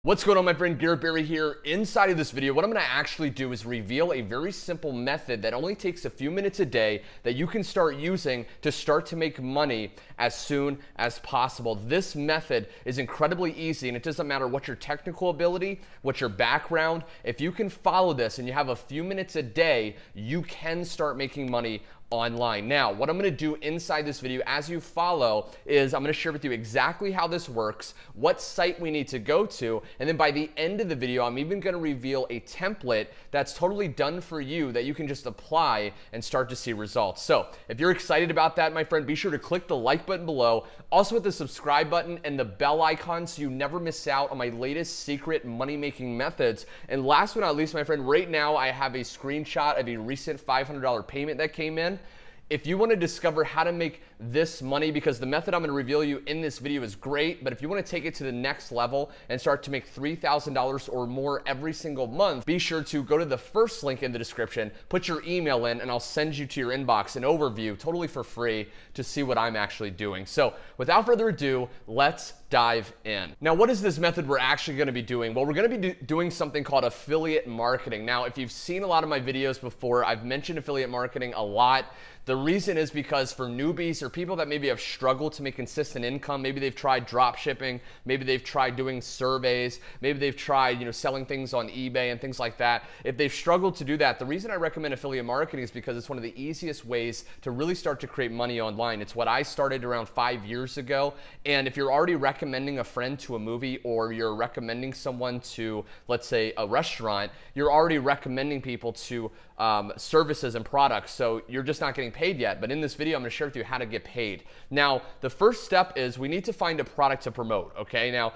What's going on, my friend? Garrett Barry here. Inside of this video, what I'm going to actually do is reveal a very simple method that only takes a few minutes a day that you can start using to start to make money as soon as possible. This method is incredibly easy, and it doesn't matter what your technical ability, what your background. If you can follow this and you have a few minutes a day, you can start making money online. Now, what I'm going to do inside this video as you follow is I'm going to share with you exactly how this works, what site we need to go to, and then by the end of the video, I'm even going to reveal a template that's totally done for you that you can just apply and start to see results. So if you're excited about that, my friend, be sure to click the like button below. Also hit the subscribe button and the bell icon so you never miss out on my latest secret money-making methods. And last but not least, my friend, right now I have a screenshot of a recent $500 payment that came in. If you want to discover how to make this money, because the method I'm going to reveal you in this video is great, but if you want to take it to the next level and start to make $3,000 or more every single month, be sure to go to the first link in the description, put your email in, and I'll send you to your inbox an overview totally for free to see what I'm actually doing. So without further ado, let's dive in. Now, what is this method we're actually going to be doing? Well, we're going to be doing something called affiliate marketing. Now, if you've seen a lot of my videos before, I've mentioned affiliate marketing a lot. The reason is because for newbies or people that maybe have struggled to make consistent income, maybe they've tried drop shipping, maybe they've tried doing surveys, maybe they've tried, selling things on eBay and things like that. If they've struggled to do that, the reason I recommend affiliate marketing is because it's one of the easiest ways to really start to create money online. It's what I started around 5 years ago. And if you're already recommending a friend to a movie, or you're recommending someone to, let's say, a restaurant, you're already recommending people to services and products. So you're just not getting paid yet. But in this video, I'm going to share with you how to get paid. Now, the first step is we need to find a product to promote. Okay. Now,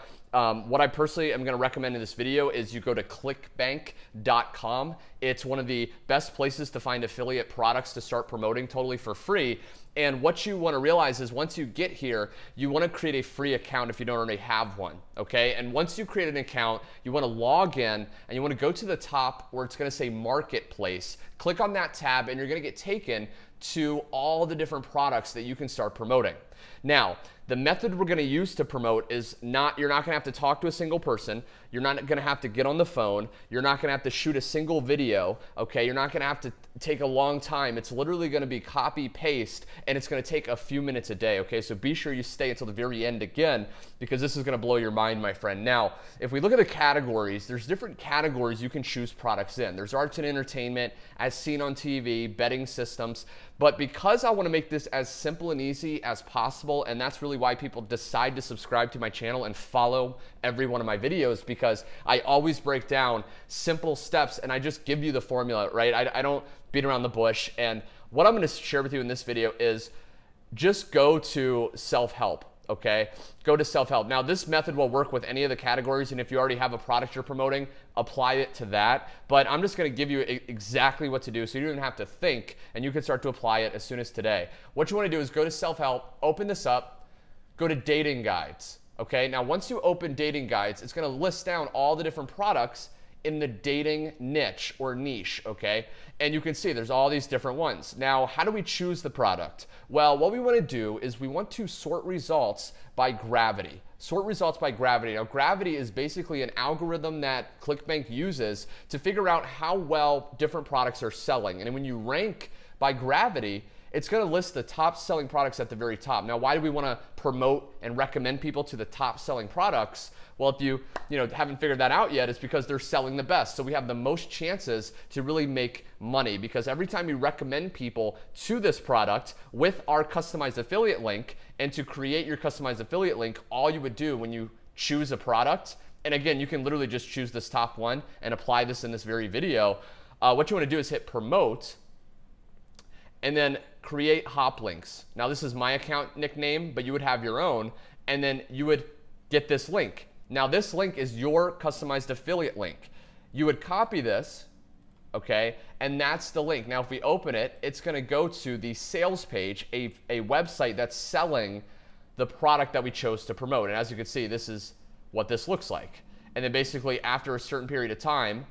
what I personally am going to recommend in this video is you go to clickbank.com. It's one of the best places to find affiliate products to start promoting totally for free. And what you want to realize is once you get here, you want to create a free account if you don't already have one, okay? And once you create an account, you want to log in and you want to go to the top where it's going to say Marketplace. Click on that tab and you're going to get taken to all the different products that you can start promoting. Now, the method we're going to use to promote is you're not going to have to talk to a single person. You're not going to have to get on the phone. You're not going to have to shoot a single video, okay? You're not going to have to take a long time. It's literally going to be copy paste, and it's going to take a few minutes a day, okay? So be sure you stay until the very end again, because this is going to blow your mind, my friend. Now, if we look at the categories, there's different categories you can choose products in. There's arts and entertainment, as seen on TV, betting systems. But because I want to make this as simple and easy as possible, and that's really why people decide to subscribe to my channel and follow every one of my videos, because I always break down simple steps and I just give you the formula, right? I don't beat around the bush. And what I'm going to share with you in this video is just go to self-help. Okay, go to self-help. Now, this method will work with any of the categories, and if you already have a product you're promoting, apply it to that. But I'm just going to give you exactly what to do so you don't even have to think, and you can start to apply it as soon as today. What you want to do is go to self-help, open this up, go to dating guides. Okay, now once you open dating guides, it's going to list down all the different products in the dating niche or niche, okay? And you can see there's all these different ones. Now, how do we choose the product? Well, what we want to do is we want to sort results by gravity. Sort results by gravity. Now, gravity is basically an algorithm that ClickBank uses to figure out how well different products are selling. And when you rank by gravity, it's going to list the top selling products at the very top. Now, why do we want to promote and recommend people to the top selling products? Well, if you haven't figured that out yet, it's because they're selling the best. So we have the most chances to really make money, because every time you recommend people to this product with our customized affiliate link, and to create your customized affiliate link, all you would do when you choose a product, and again, you can literally just choose this top one and apply this in this very video. What you want to do is hit promote and then create hop links. Now, this is my account nickname, but you would have your own, and then you would get this link. Now, this link is your customized affiliate link. You would copy this, okay, and that's the link. Now, if we open it, it's going to go to the sales page, a website that's selling the product that we chose to promote. And as you can see, this is what this looks like. And then basically, after a certain period of time,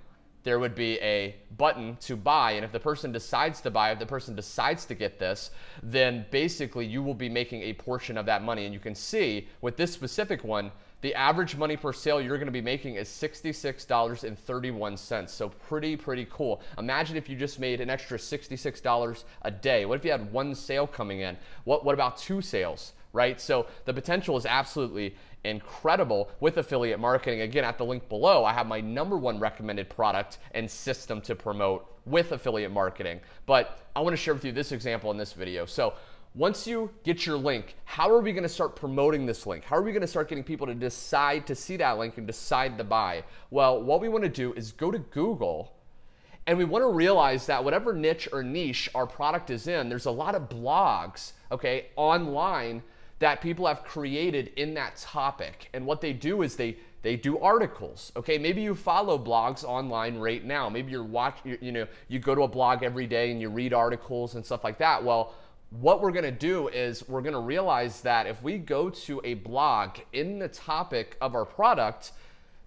there would be a button to buy. And if the person decides to buy, if the person decides to get this, then basically you will be making a portion of that money. And you can see with this specific one, the average money per sale you're going to be making is $66.31. So pretty cool. Imagine if you just made an extra $66 a day. What if you had one sale coming in? What about two sales, right? So the potential is absolutely incredible with affiliate marketing. Again, at the link below, I have my #1 recommended product and system to promote with affiliate marketing. But I want to share with you this example in this video. So once you get your link, how are we going to start promoting this link? How are we going to start getting people to decide to see that link and decide to buy? Well, what we want to do is go to Google, and we want to realize that whatever niche or niche our product is in, there's a lot of blogs, okay, online that people have created in that topic. And what they do is they do articles, okay? Maybe you follow blogs online right now. Maybe you go to a blog every day and you read articles and stuff like that. Well, what we're gonna do is we're gonna realize that if we go to a blog in the topic of our product,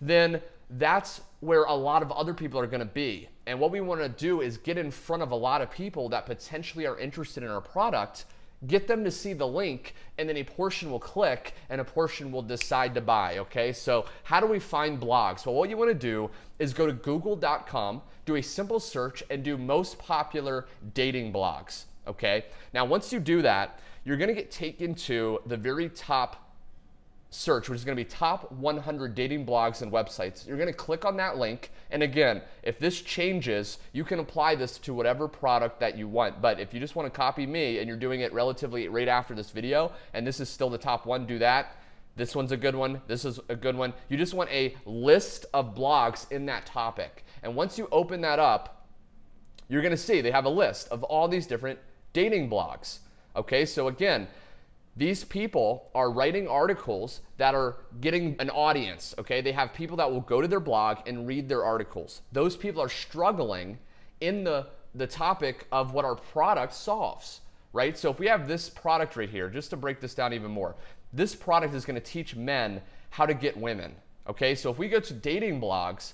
then that's where a lot of other people are gonna be. And what we wanna do is get in front of a lot of people that potentially are interested in our product, get them to see the link, and then a portion will click and a portion will decide to buy, okay? So how do we find blogs? Well, what you wanna do is go to google.com, do a simple search, and do most popular dating blogs, okay? Now, once you do that, you're gonna get taken to the very top search, which is gonna be top 100 dating blogs and websites. You're gonna click on that link, and again, if this changes, you can apply this to whatever product that you want. But if you just wanna copy me and you're doing it relatively right after this video, and this is still the top one, do that. This one's a good one, this is a good one. You just want a list of blogs in that topic. And once you open that up, you're gonna see they have a list of all these different dating blogs. Okay, so again, these people are writing articles that are getting an audience, okay? They have people that will go to their blog and read their articles. Those people are struggling in the topic of what our product solves, right? So if we have this product right here, just to break this down even more, this product is gonna teach men how to get women, okay? So if we go to dating blogs,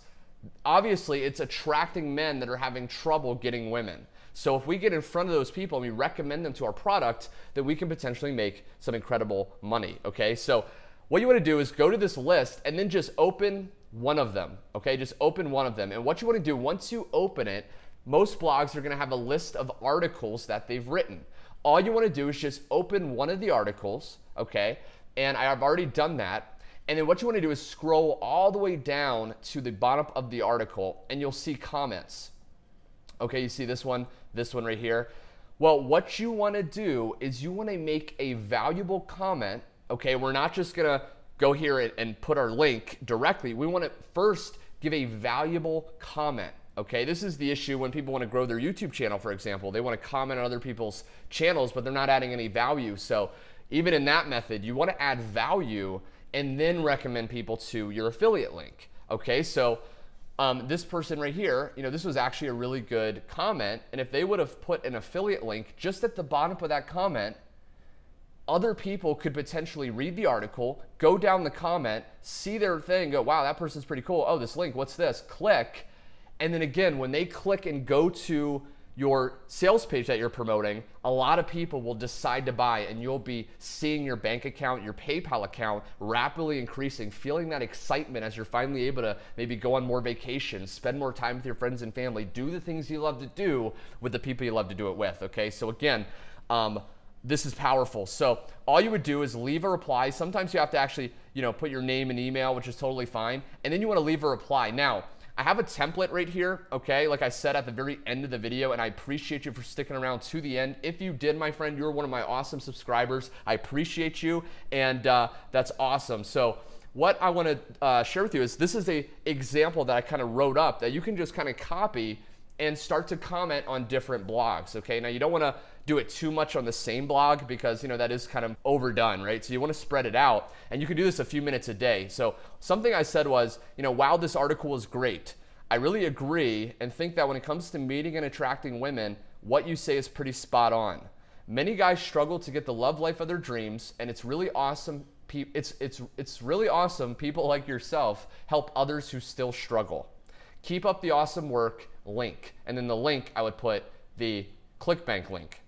obviously it's attracting men that are having trouble getting women. So if we get in front of those people and we recommend them to our product, then we can potentially make some incredible money, okay? So what you wanna do is go to this list and then just open one of them, okay? Just open one of them. And what you wanna do, once you open it, most blogs are gonna have a list of articles that they've written. All you wanna do is just open one of the articles, okay? And I've already done that. And then what you wanna do is scroll all the way down to the bottom of the article and you'll see comments. Okay, you see this one right here. Well, what you wanna do is you wanna make a valuable comment, okay? We're not just gonna go here and put our link directly. We wanna first give a valuable comment, okay? This is the issue when people wanna grow their YouTube channel, for example. They wanna comment on other people's channels, but they're not adding any value. So even in that method, you wanna add value and then recommend people to your affiliate link, okay? So this person right here, this was actually a really good comment. And if they would have put an affiliate link just at the bottom of that comment, other people could potentially read the article, go down the comment, see their thing, go, wow, that person's pretty cool. Oh, this link, what's this? Click. And then again, when they click and go to your sales page that you're promoting, a lot of people will decide to buy and you'll be seeing your bank account, your PayPal account rapidly increasing, feeling that excitement as you're finally able to maybe go on more vacations, spend more time with your friends and family, do the things you love to do with the people you love to do it with, okay? So again, this is powerful. So all you would do is leave a reply. Sometimes you have to actually, put your name and email, which is totally fine. And then you wanna leave a reply. Now, I have a template right here, okay? Like I said at the very end of the video, and I appreciate you for sticking around to the end. If you did, my friend, you're one of my awesome subscribers. I appreciate you, and that's awesome. So what I wanna share with you is this is a example that I kind of wrote up that you can just kind of copy and start to comment on different blogs, okay? Now you don't wanna do it too much on the same blog because that is kind of overdone, right? So you wanna spread it out, and you can do this a few minutes a day. So something I said was, wow, this article was great. I really agree and think that when it comes to meeting and attracting women, what you say is pretty spot on. Many guys struggle to get the love life of their dreams, and it's really awesome. It's really awesome people like yourself help others who still struggle. Keep up the awesome work, link. And then the link, I would put the ClickBank link,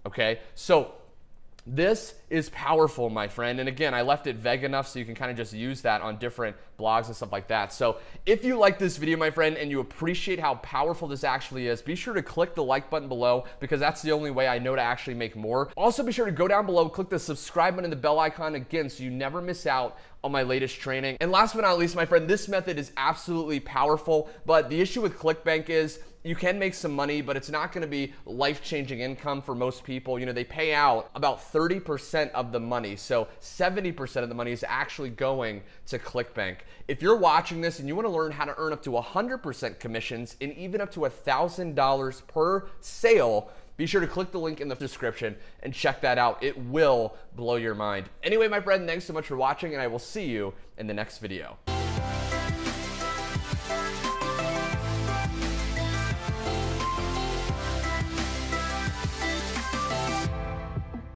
okay? So This is powerful, my friend. And again, I left it vague enough so you can kind of just use that on different blogs and stuff like that. So if you like this video, my friend, and you appreciate how powerful this actually is, be sure to click the like button below, because that's the only way I know to actually make more. Also, be sure to go down below, click the subscribe button and the bell icon again so you never miss out on my latest training. And last but not least, my friend, this method is absolutely powerful, but the issue with ClickBank is you can make some money, but it's not gonna be life-changing income for most people. You know, they pay out about 30% of the money, so 70% of the money is actually going to ClickBank. If you're watching this and you wanna learn how to earn up to 100% commissions and even up to $1,000 per sale, be sure to click the link in the description and check that out. It will blow your mind. Anyway, my friend, thanks so much for watching, and I will see you in the next video.